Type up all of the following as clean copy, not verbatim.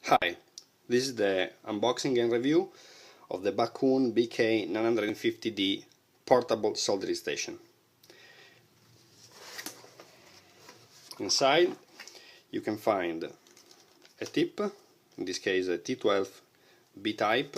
Hi, this is the unboxing and review of the Bakon BK950D portable soldering station. Inside you can find a tip, in this case a T12 B-type,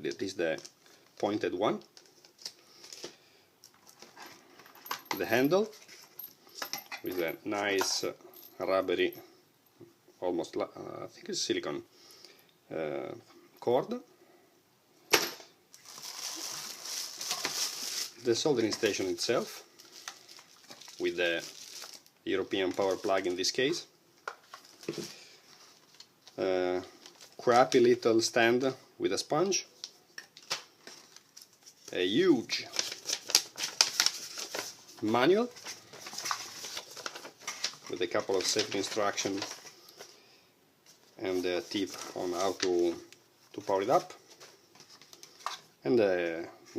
that is the pointed one, the handle with a nice rubbery, almost I think it's silicone cord, the soldering station itself with the European power plug in this case, crappy little stand with a sponge, a huge manual with a couple of safety instructions and a tip on how to power it up, and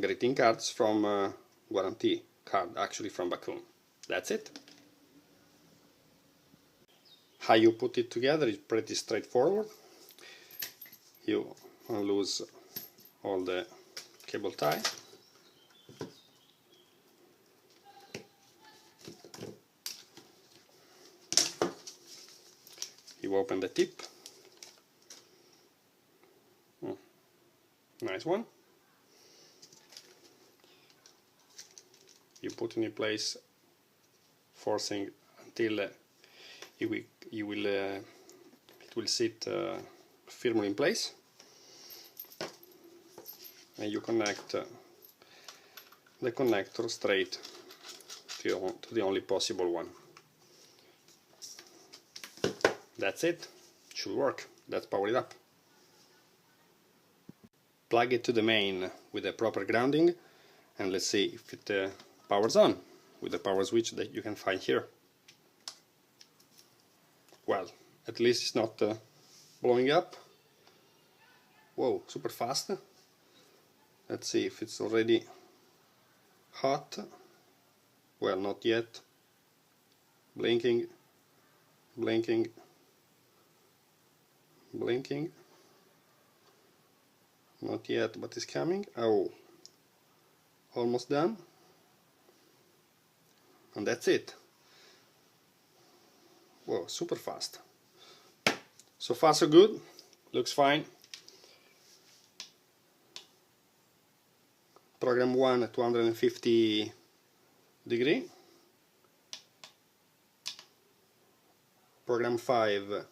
greeting cards from warranty card, actually from Bakon. That's it. How you put it together is pretty straightforward. You unloose all the cable tie, you open the tip, nice one, you put it in place, forcing until it will sit firmly in place, and you connect the connector straight to the only possible one. That's it. Should work. Let's power it up. Plug it to the main with the proper grounding, and let's see if it powers on with the power switch that you can find here. Well, at least it's not blowing up. Whoa, super fast. Let's see if it's already hot. Well, not yet. Blinking, blinking, blinking. Not yet, but it's coming. Oh, almost done. And that's it. Whoa, super fast. So far so good. Looks fine. Program 1 at 250 degree. Program 5,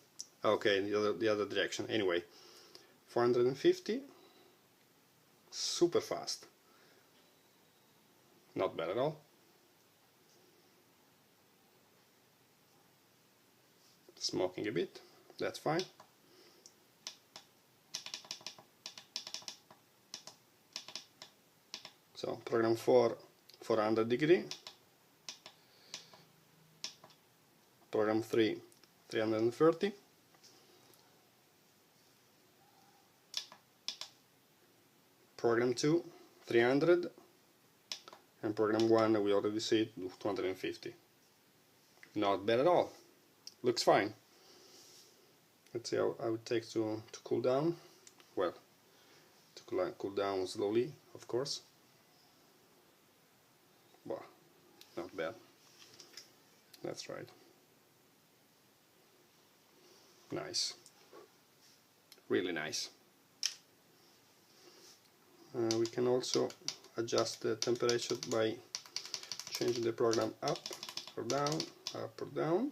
okay, the other direction. Anyway, 450. Super fast. Not bad at all. Smoking a bit, that's fine. So program 4, 400 degree. Program 3, 330. Program 2, 300. And program 1, we already see it, 250. Not bad at all. Looks fine. Let's see how it takes to cool down. Well, to cool down slowly, of course. Well, not bad. That's right. Nice. Really nice. We can also adjust the temperature by changing the program up or down, up or down.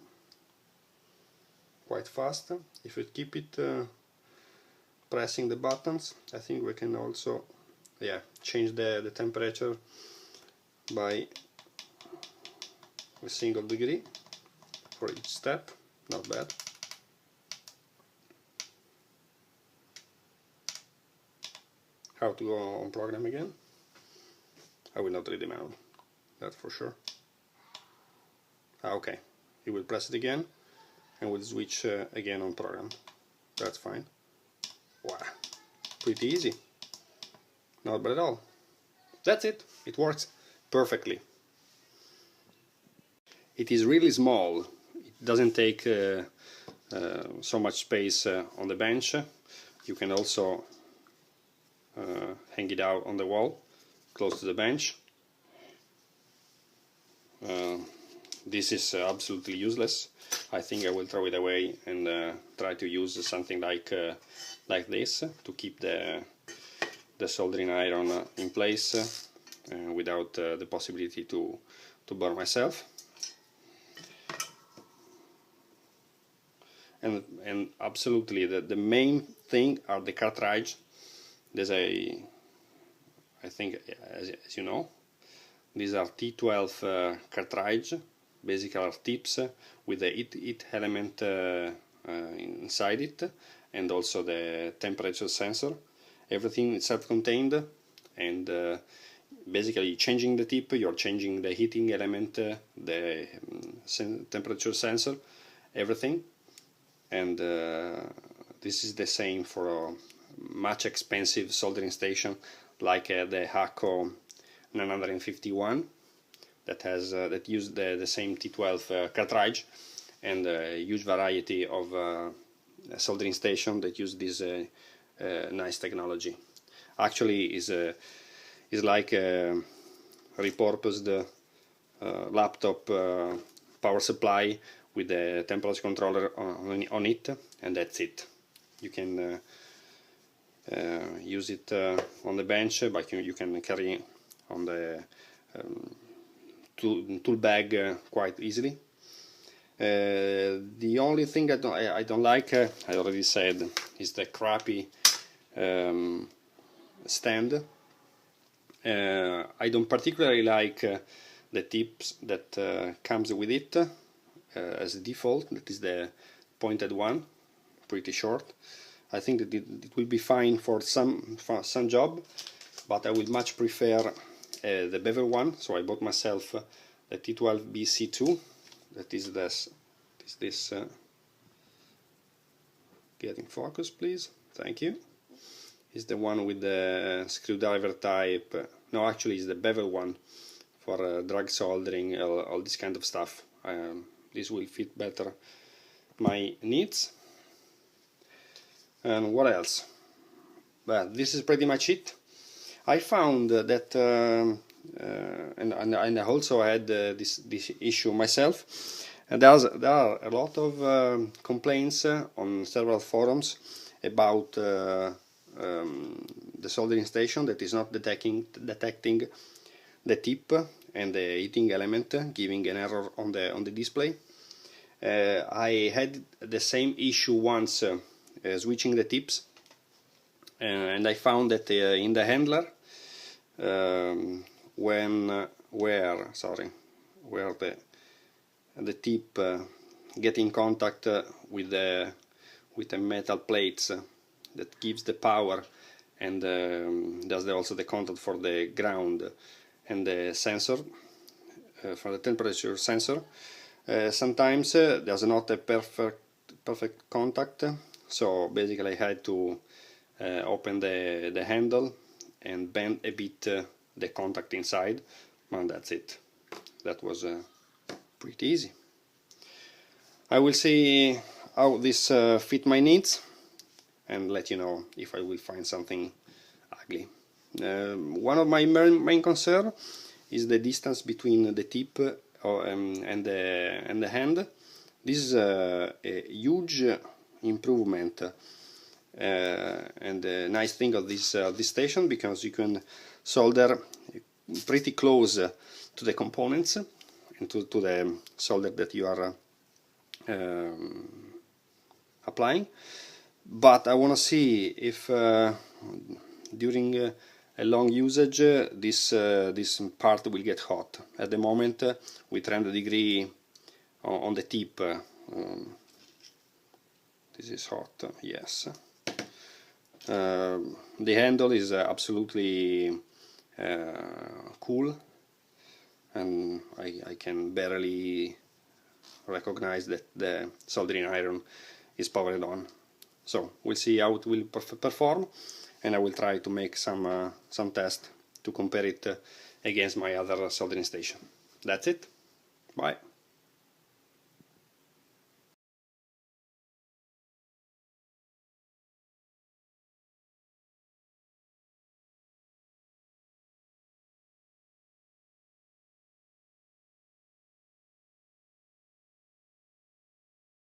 Quite fast. If we keep it pressing the buttons, I think we can also change the temperature by a single degree for each step. Not bad. How to go on program again? I will not read the manual, that's for sure. Okay, you will press it again and we'll switch again on program. That's fine. Wow, pretty easy. Not bad at all. That's it. It works perfectly. It is really small. It doesn't take so much space on the bench. You can also hang it out on the wall close to the bench. This is absolutely useless. I think I will throw it away and try to use something like this to keep the soldering iron in place without the possibility to burn myself. And absolutely the main thing are the cartridge. There's I think as you know, these are T12 cartridge, basically are tips with the heat element inside it, and also the temperature sensor. Everything is self-contained, and basically changing the tip, you're changing the heating element, the temperature sensor, everything. And this is the same for a much expensive soldering station like the Bakon 951 that has that use the same T12 cartridge, and a huge variety of soldering station that use this nice technology. Actually is like a repurposed laptop power supply with the temperature controller on it, and that's it. You can use it on the bench, but you can carry on the tool bag quite easily. The only thing I don't like, I already said, is the crappy stand. I don't particularly like the tips that comes with it as a default. That is the pointed one, pretty short. I think that it will be fine for some job, but I would much prefer the bevel one. So I bought myself the T12BC2. That is this. Get in focus, please. Thank you. Is the one with the screwdriver type. No, actually, it's the bevel one for drag soldering, all this kind of stuff. This will fit better my needs. And what else? Well, this is pretty much it. I found that, and I also had this issue myself. And there are a lot of complaints on several forums about the soldering station that is not detecting the tip and the heating element, giving an error on the display. I had the same issue once switching the tips, and I found that in the handler, where the tip get in contact with the metal plates that gives the power, and there's also the contact for the ground and the sensor for the temperature sensor. Sometimes there's not a perfect contact, so basically I had to open the handle and bend a bit the contact inside, and that's it. That was pretty easy. I will see how this fit my needs and let you know if I will find something ugly. One of my main concern is the distance between the tip and the hand. This is a huge improvement and a nice thing of this station, because you can solder pretty close to the components and to the solder that you are applying. But I want to see if during a long usage this part will get hot. At the moment with 300 degrees on the tip, this is hot, yes. The handle is absolutely cool, and I can barely recognize that the soldering iron is powered on. So we'll see how it will perform, and I will try to make some test to compare it against my other soldering station. That's it. Bye.